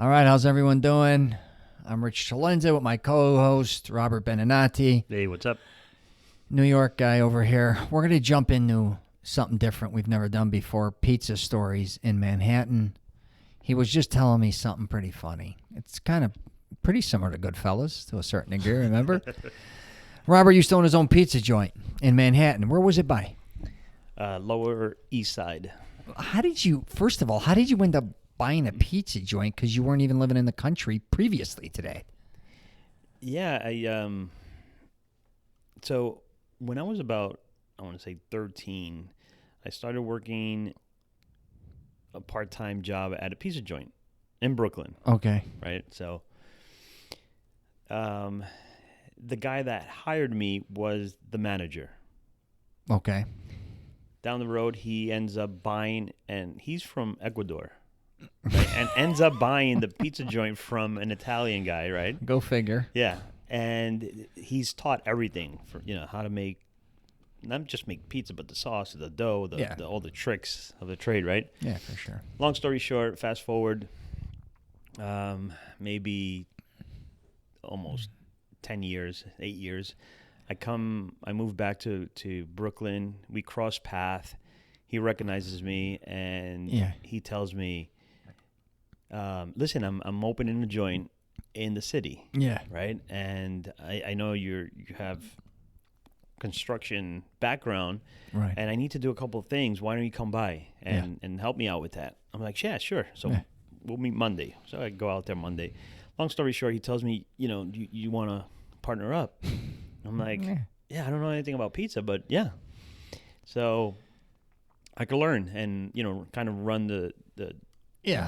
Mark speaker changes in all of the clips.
Speaker 1: All right, how's everyone doing? I'm Rich CELENZA with my co-host, Robert Benenati.
Speaker 2: Hey, what's up?
Speaker 1: New York guy over here. We're going to jump into something different we've never done before, pizza stories in Manhattan. He was just telling me something pretty funny. It's kind of pretty similar to Goodfellas to a certain degree, remember? Robert used to own his own pizza joint in Manhattan. Where was it by?
Speaker 2: Lower East Side.
Speaker 1: First of all, how did you end up buying a pizza joint because you weren't even living in the country previously today?
Speaker 2: Yeah, so when I was about, I want to say 13, I started working a part-time job at a pizza joint in Brooklyn.
Speaker 1: Okay.
Speaker 2: Right? So the guy that hired me was the manager.
Speaker 1: Okay.
Speaker 2: Down the road, he ends up buying, and he's from Ecuador. Right? And ends up buying the pizza joint from an Italian guy, right?
Speaker 1: Go figure.
Speaker 2: Yeah, and he's taught everything for how to make, not just make pizza, but the sauce, the dough, all the tricks of the trade, right?
Speaker 1: Yeah, for sure.
Speaker 2: Long story short, fast forward, maybe almost 10 years, 8 years. I moved back to Brooklyn. We cross path. He recognizes me, and he tells me, listen, I'm opening a joint in the city.
Speaker 1: Yeah.
Speaker 2: Right? And I know you have construction background.
Speaker 1: Right.
Speaker 2: And I need to do a couple of things. Why don't you come by and help me out with that? I'm like, yeah, sure. So we'll meet Monday. So I go out there Monday. Long story short, he tells me, you want to partner up? I'm like, yeah, I don't know anything about pizza, but yeah. So I could learn and, kind of run the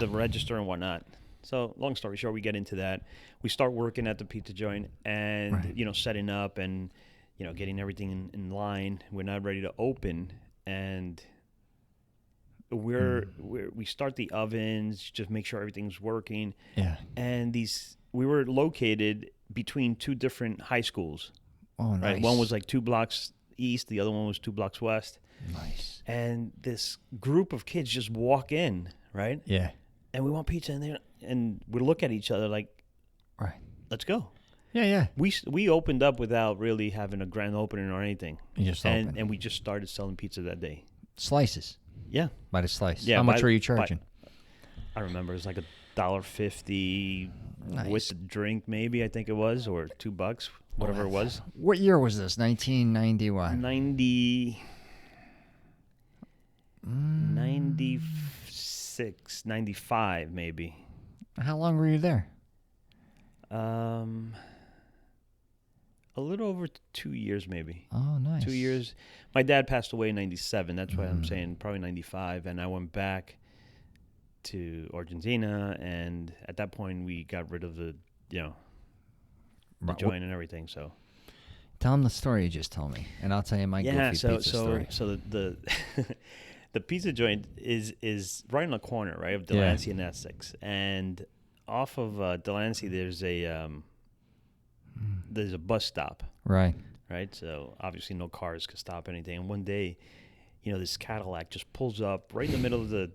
Speaker 2: register and whatnot. So long story short, we get into that. We start working at the pizza joint and, setting up and, getting everything in line. We're not ready to open, and we start the ovens, just make sure everything's working.
Speaker 1: Yeah.
Speaker 2: And we were located between two different high schools.
Speaker 1: Oh, nice.
Speaker 2: Right? One was like 2 blocks east, the other one was 2 blocks west.
Speaker 1: Nice.
Speaker 2: And this group of kids just walk in, right?
Speaker 1: Yeah.
Speaker 2: And we want pizza, and we look at each other like,
Speaker 1: right,
Speaker 2: let's go.
Speaker 1: Yeah.
Speaker 2: We opened up without really having a grand opening or anything.
Speaker 1: You just opened.
Speaker 2: And we just started selling pizza that day.
Speaker 1: Slices.
Speaker 2: Yeah.
Speaker 1: By the slice.
Speaker 2: Yeah.
Speaker 1: How much were you charging?
Speaker 2: I remember it was like $1.50
Speaker 1: nice.
Speaker 2: With the drink, maybe, I think it was, or $2, whatever it was.
Speaker 1: What year was this? 1991.
Speaker 2: 96, 95, maybe.
Speaker 1: How long were you there?
Speaker 2: A little over 2 years, maybe.
Speaker 1: Oh, nice.
Speaker 2: 2 years. My dad passed away in 97. That's why I'm saying probably 95. And I went back to Argentina, and at that point we got rid of the joint and everything. So
Speaker 1: tell him the story you just told me, and I'll tell you my goofy pizza story.
Speaker 2: So the the pizza joint is right on the corner, right, of Delancey and Essex, and off of Delancey there's a bus stop.
Speaker 1: Right.
Speaker 2: So obviously no cars could stop anything. And one day, this Cadillac just pulls up right in the middle of the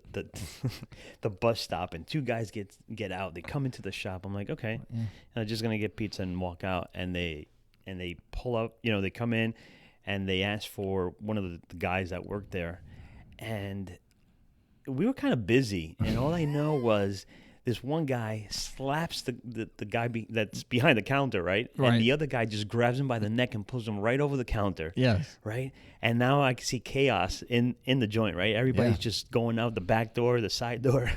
Speaker 2: the bus stop, and 2 guys get out. They come into the shop. I'm like, okay, I'm just gonna get pizza and walk out. And they pull up. They come in, and they ask for one of the guys that worked there. And we were kind of busy, and all I know was this one guy slaps the guy that's behind the counter, right? And the other guy just grabs him by the neck and pulls him right over the counter.
Speaker 1: Yes.
Speaker 2: Right? And now I can see chaos in the joint, right? Everybody's just going out the back door, the side door.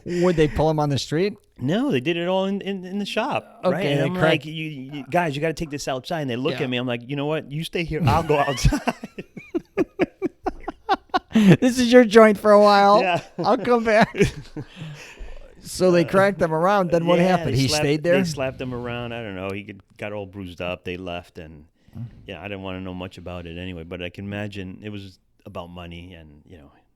Speaker 1: Would they pull him on the street?
Speaker 2: No, they did it all in the shop.
Speaker 1: Okay,
Speaker 2: right? And I'm like, you guys, you got to take this outside. And they look at me. I'm like, you know what? You stay here. I'll go outside.
Speaker 1: This is your joint for a while.
Speaker 2: Yeah.
Speaker 1: I'll come back. So they cracked him around. Then what happened? He stayed there?
Speaker 2: They slapped him around. I don't know. He got all bruised up. They left. And, I didn't want to know much about it anyway. But I can imagine it was about money. And,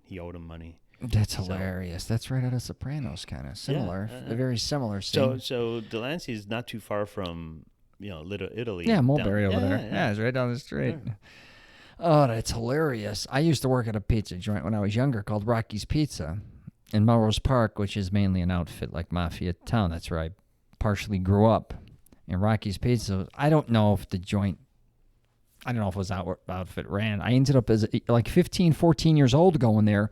Speaker 2: he owed him money.
Speaker 1: That's hilarious. That's right out of Sopranos, kind of similar. A very similar scene.
Speaker 2: So Delancey is not too far from, Little Italy.
Speaker 1: Yeah, Mulberry over there. Yeah, it's right down the street. Yeah. Oh, that's hilarious. I used to work at a pizza joint when I was younger called Rocky's Pizza. in Melrose Park, which is mainly an outfit like Mafia town. That's where I partially grew up. And Rocky's Pizza, I don't know if the joint, I don't know if it was outfit ran. I ended up as like 15, 14 years old going there.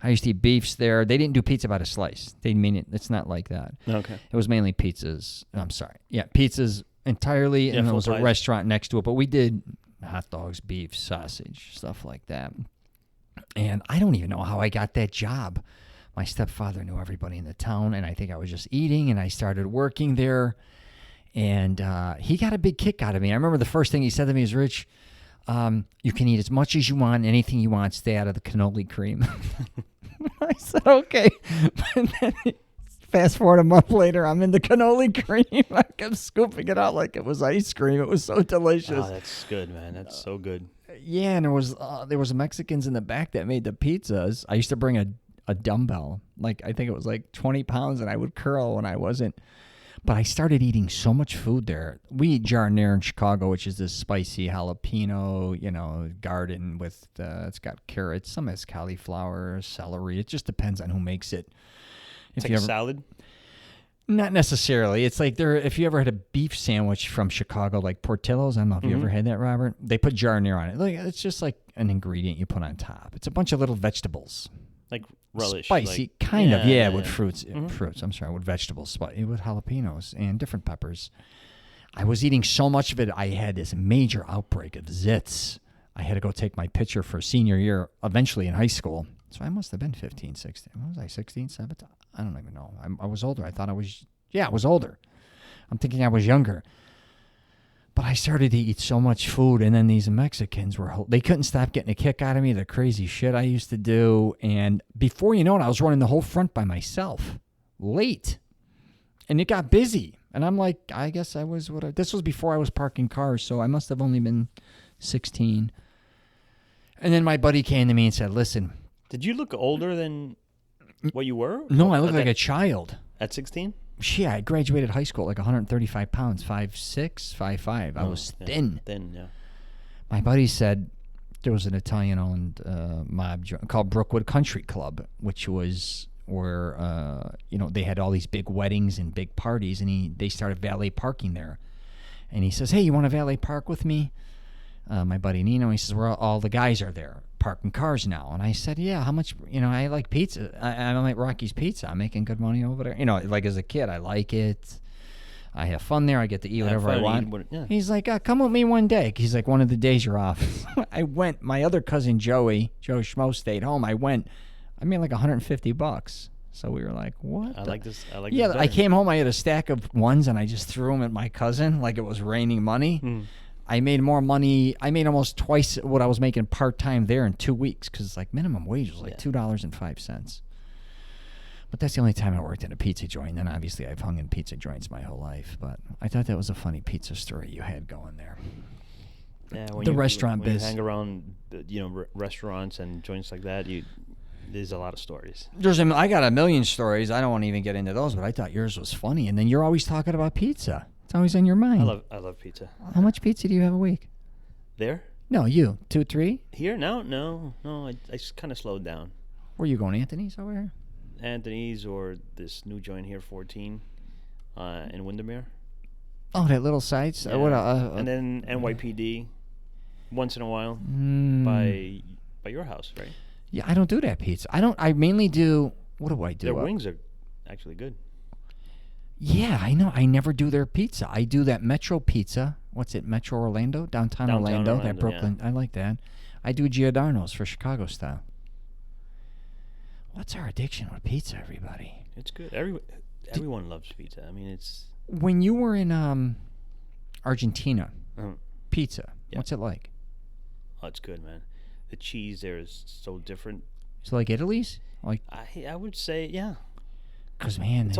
Speaker 1: I used to eat beefs there. They didn't do pizza by the slice. They mean it. It's not like that.
Speaker 2: Okay.
Speaker 1: It was mainly pizzas. I'm sorry. Yeah, pizzas entirely, and there was a restaurant next to it. But we did hot dogs, beef, sausage, stuff like that. And I don't even know how I got that job. My stepfather knew everybody in the town, and I think I was just eating, and I started working there. And he got a big kick out of me. I remember the first thing he said to me is, Rich, you can eat as much as you want, anything you want, stay out of the cannoli cream. I said, okay. And then fast forward a month later, I'm in the cannoli cream. I kept scooping it out like it was ice cream. It was so delicious.
Speaker 2: Oh, that's good, man. That's so good.
Speaker 1: Yeah, and there was Mexicans in the back that made the pizzas. I used to bring a dumbbell. Like, I think it was like 20 pounds, and I would curl when I wasn't. But I started eating so much food there. We eat giardiniera in Chicago, which is this spicy jalapeno, garden with, it's got carrots. Some has cauliflower, celery. It just depends on who makes it.
Speaker 2: It's like a salad?
Speaker 1: Not necessarily. It's like if you ever had a beef sandwich from Chicago, like Portillo's, I don't know if you ever had that, Robert. They put giardiniera on it. Like, it's just like an ingredient you put on top. It's a bunch of little vegetables.
Speaker 2: Like relish.
Speaker 1: Spicy, kind of, yeah, with fruits. I'm sorry, with vegetables, with jalapenos and different peppers. I was eating so much of it, I had this major outbreak of zits. I had to go take my picture for senior year, eventually in high school. So I must have been 15, 16. What was I, 16, 17? I don't even know. I was older. I thought I was older. I'm thinking I was younger. But I started to eat so much food, and then these Mexicans they couldn't stop getting a kick out of me, the crazy shit I used to do. And before you know it, I was running the whole front by myself, late. And it got busy. And I'm like, I guess I was this was before I was parking cars, so I must have only been 16. And then my buddy came to me and said, listen.
Speaker 2: Did you look older than what you were?
Speaker 1: No, I looked like a child.
Speaker 2: At 16?
Speaker 1: Yeah, I graduated high school at like 135 pounds, 5'6", 5'5". I was thin.
Speaker 2: Thin, yeah.
Speaker 1: My buddy said there was an Italian-owned mob called Brookwood Country Club, which was where they had all these big weddings and big parties, and they started valet parking there. And he says, hey, you want to valet park with me? My buddy Nino, he says, all the guys are there parking cars now. And I said, yeah, how much, I like pizza. I like Rocky's Pizza. I'm making good money over there. Like as a kid, I like it. I have fun there. I get to eat whatever I want. He's like, come with me one day. He's like, one of the days you're off. I went. My other cousin, Joe Schmo, stayed home. I went. I made like $150. So we were like, what?
Speaker 2: I like this.
Speaker 1: Yeah, I came home. I had a stack of ones, and I just threw them at my cousin like it was raining money. I made more money. I made almost twice what I was making part-time there in 2 weeks because like minimum wage was like $2.05. But that's the only time I worked in a pizza joint. And then obviously I've hung in pizza joints my whole life. But I thought that was a funny pizza story you had going there.
Speaker 2: Yeah,
Speaker 1: restaurant biz.
Speaker 2: When you hang around, restaurants and joints like that, there's a lot of stories.
Speaker 1: I got a million stories. I don't want to even get into those, but I thought yours was funny. And then you're always talking about pizza. It's always on your mind.
Speaker 2: I love pizza.
Speaker 1: How much pizza do you have a week?
Speaker 2: There?
Speaker 1: No, you. 2, 3?
Speaker 2: Here? No. I just kind of slowed down.
Speaker 1: Where are you going, Anthony's over here?
Speaker 2: Anthony's or this new joint here, 14, in Windermere.
Speaker 1: Oh, that little sites?
Speaker 2: Yeah. And then NYPD once in a while by your house, right?
Speaker 1: Yeah, I don't do that pizza. I mainly do, what do I do?
Speaker 2: Their wings are actually good.
Speaker 1: Yeah, I know. I never do their pizza. I do that Metro Pizza. What's it, Metro Orlando? Downtown Orlando, that Brooklyn. Yeah. I like that. I do Giordano's for Chicago style. What's our addiction with pizza, everybody?
Speaker 2: It's good. Everyone loves pizza. I mean, it's...
Speaker 1: When you were in Argentina, pizza, what's it like?
Speaker 2: Oh, it's good, man. The cheese there is so different.
Speaker 1: It's like Italy's?
Speaker 2: I would say, yeah.
Speaker 1: Because, man...
Speaker 2: It's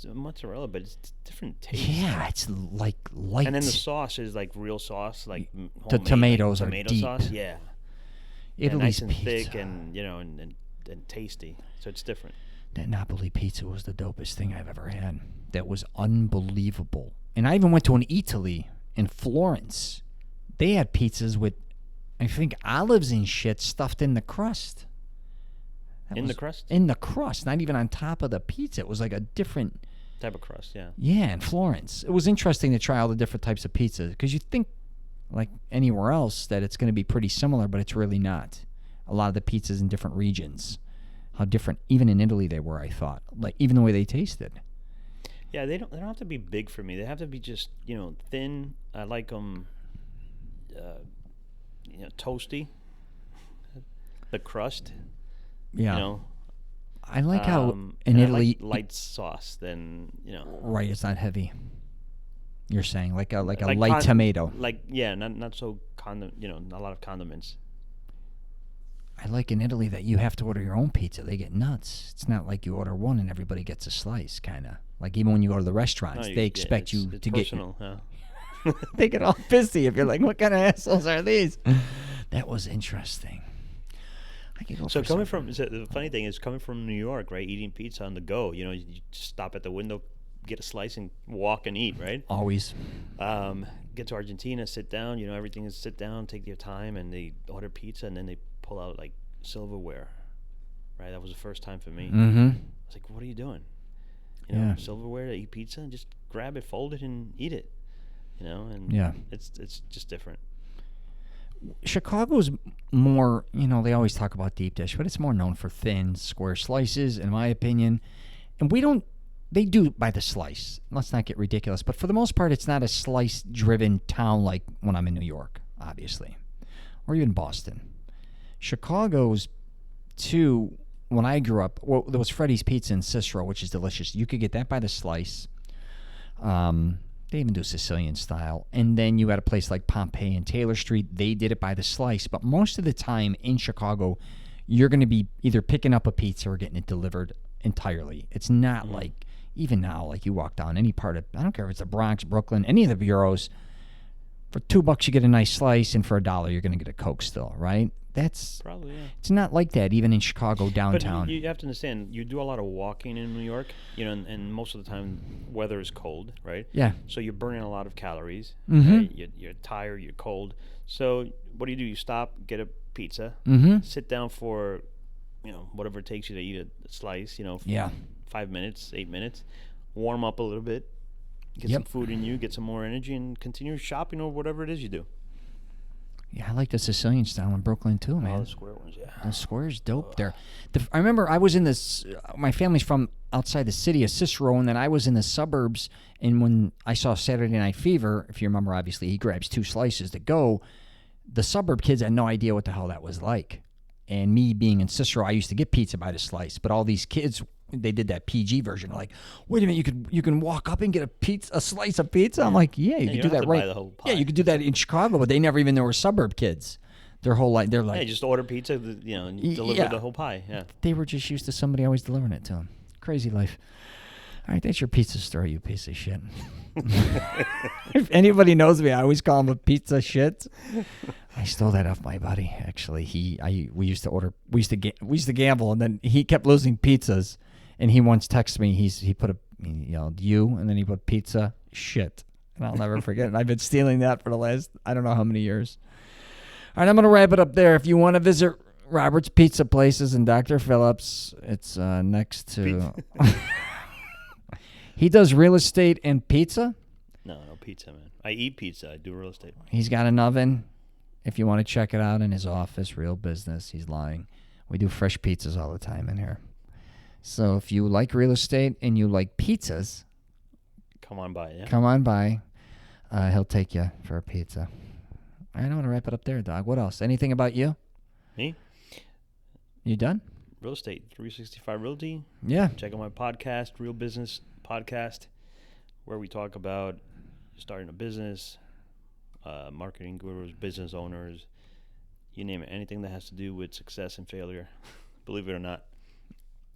Speaker 2: it's mozzarella, but it's different taste.
Speaker 1: Yeah, it's like light.
Speaker 2: And then the sauce is like real sauce, like
Speaker 1: the tomatoes are
Speaker 2: tomato
Speaker 1: deep.
Speaker 2: Sauce, yeah.
Speaker 1: Italy's
Speaker 2: nice and
Speaker 1: pizza.
Speaker 2: Thick and, and tasty. So it's different.
Speaker 1: That Napoli pizza was the dopest thing I've ever had. That was unbelievable. And I even went to an Italy in Florence. They had pizzas with, I think, olives and shit stuffed in the crust.
Speaker 2: In the crust?
Speaker 1: In the crust, not even on top of the pizza. It was like a different
Speaker 2: Type of crust, yeah.
Speaker 1: Yeah, in Florence. It was interesting to try all the different types of pizza because you think, like anywhere else, that it's going to be pretty similar, but it's really not. A lot of the pizzas in different regions, how different, even in Italy, they were. I thought, like even the way they tasted.
Speaker 2: Yeah, they don't have to be big for me. They have to be just thin. I like them, toasty. The crust,
Speaker 1: Yeah, I like how in
Speaker 2: and
Speaker 1: Italy,
Speaker 2: I like light sauce. Then
Speaker 1: right, it's not heavy. You're saying like a
Speaker 2: like
Speaker 1: light tomato.
Speaker 2: Like not so not a lot of condiments.
Speaker 1: I like in Italy that you have to order your own pizza. They get nuts. It's not like you order one and everybody gets a slice, kind of. Like even when you go to the restaurants, they expect you to
Speaker 2: personal,
Speaker 1: get. They get all pissy if you're like, "What kind of assholes are these?" That was interesting.
Speaker 2: So the funny thing is coming from New York, right? Eating pizza on the go. You just stop at the window, get a slice, and walk and eat, right?
Speaker 1: Always.
Speaker 2: Get to Argentina, sit down. Everything is sit down, take your time, and they order pizza, and then they pull out like silverware, right? That was the first time for me.
Speaker 1: Mm-hmm.
Speaker 2: I was like, "What are you doing? Silverware to eat pizza, and just grab it, fold it, and eat it." And it's just different.
Speaker 1: Chicago's more, they always talk about deep dish, but it's more known for thin, square slices, in my opinion. And they do by the slice. Let's not get ridiculous. But for the most part, it's not a slice-driven town like when I'm in New York, obviously, or even Boston. Chicago's, too, when I grew up, well, there was Freddy's Pizza in Cicero, which is delicious. You could get that by the slice. They even do Sicilian style. And then you had a place like Pompeii and Taylor Street. They did it by the slice. But most of the time in Chicago, you're going to be either picking up a pizza or getting it delivered entirely. It's not like, even now, like you walk down any part of, I don't care if it's the Bronx, Brooklyn, any of the boroughs, for $2 you get a nice slice, and for $1 you're going to get a Coke still, right? That's
Speaker 2: probably, yeah.
Speaker 1: It's not like that even in Chicago downtown.
Speaker 2: But you have to understand, you do a lot of walking in New York, and most of the time weather is cold, right?
Speaker 1: Yeah.
Speaker 2: So you're burning a lot of calories.
Speaker 1: Mm-hmm.
Speaker 2: Right? You're tired, you're cold. So what do? You stop, get a pizza, sit down for, whatever it takes you to eat a slice, 5 minutes, 8 minutes, warm up a little bit, get some food in you, get some more energy, and continue shopping or whatever it is you do.
Speaker 1: Yeah, I like the Sicilian style in Brooklyn too, man.
Speaker 2: Oh, the square ones, yeah.
Speaker 1: The square's dope there. I remember I was in this. My family's from outside the city of Cicero, and then I was in the suburbs. And when I saw Saturday Night Fever, if you remember, obviously he grabs 2 slices to go. The suburb kids had no idea what the hell that was like. And me being in Cicero, I used to get pizza by the slice, but all these kids, they did that PG version. Like, wait a minute, you can walk up and get a slice of pizza. I'm like, yeah, you can do that right. Yeah, you could do that in Chicago, but they never even knew were suburb kids. Their whole life, they're like,
Speaker 2: hey, just order pizza, and deliver the whole pie. Yeah,
Speaker 1: they were just used to somebody always delivering it to them. Crazy life. All right, that's your pizza story, you piece of shit. If anybody knows me, I always call him a pizza shit. I stole that off my buddy. Actually, we used to gamble, and then he kept losing pizzas. And he once texted me. He put you, and then he put pizza shit, and I'll never forget it. I've been stealing that for the last I don't know how many years. All right, I'm gonna wrap it up there. If you want to visit Robert's Pizza Places in Dr. Phillips, it's next to. He does real estate and pizza?
Speaker 2: No pizza, man. I eat pizza. I do real estate.
Speaker 1: He's got an oven. If you want to check it out in his office, real business. He's lying. We do fresh pizzas all the time in here. So if you like real estate and you like pizzas,
Speaker 2: come on by. Yeah.
Speaker 1: Come on by. He'll take you for a pizza. I don't want to wrap it up there, dog. What else? Anything about you?
Speaker 2: Me?
Speaker 1: You done?
Speaker 2: Real estate, 365 Realty.
Speaker 1: Yeah.
Speaker 2: Check out my podcast, Real Business Podcast, where we talk about starting a business, marketing gurus, business owners, you name it, anything that has to do with success and failure, believe it or not.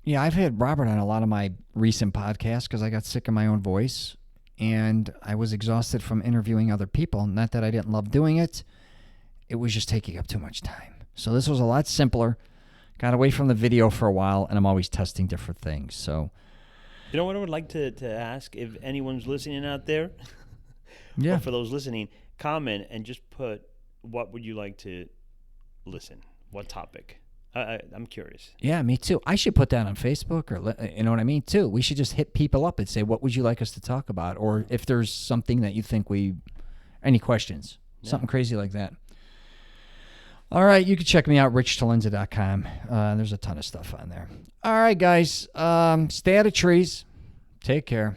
Speaker 1: Yeah, I've had Robert on a lot of my recent podcasts because I got sick of my own voice, and I was exhausted from interviewing other people. Not that I didn't love doing it. It was just taking up too much time. So this was a lot simpler. Got away from the video for a while, and I'm always testing different things. So,
Speaker 2: you know what I would like to ask, if anyone's listening out there,
Speaker 1: yeah,
Speaker 2: or for those listening, comment and just put, what would you like to listen? What topic? I'm curious.
Speaker 1: Yeah, me too. I should put that on Facebook, or you know what I mean, too. We should just hit people up and say, what would you like us to talk about? Or if there's something that you think any questions, something crazy like that. All right, you can check me out, richcelenza.com. There's a ton of stuff on there. All right, guys, stay out of trees. Take care.